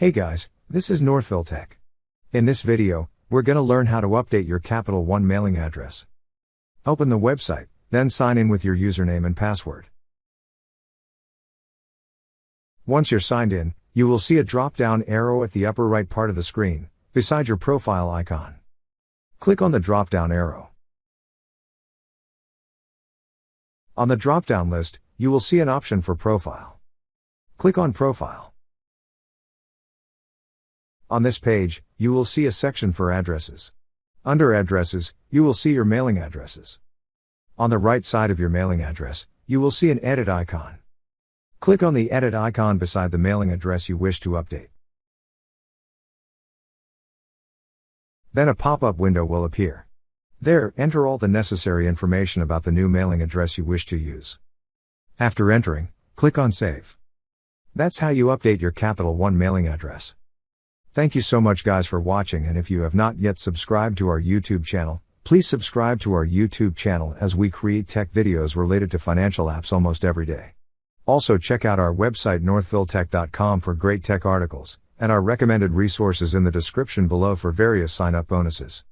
Hey guys, this is Northville Tech. In this video, we're gonna learn how to update your Capital One mailing address. Open the website, then sign in with your username and password. Once you're signed in, you will see a drop-down arrow at the upper right part of the screen, beside your profile icon. Click on the drop-down arrow. On the drop-down list, you will see an option for Profile. Click on Profile. On this page, you will see a section for addresses. Under Addresses, you will see your mailing addresses. On the right side of your mailing address, you will see an edit icon. Click on the edit icon beside the mailing address you wish to update. Then a pop-up window will appear. There, enter all the necessary information about the new mailing address you wish to use. After entering, click on Save. That's how you update your Capital One mailing address. Thank you so much guys for watching, and if you have not yet subscribed to our YouTube channel, please subscribe to our YouTube channel as we create tech videos related to financial apps almost every day. Also check out our website northvilletech.com for great tech articles, and our recommended resources in the description below for various sign-up bonuses.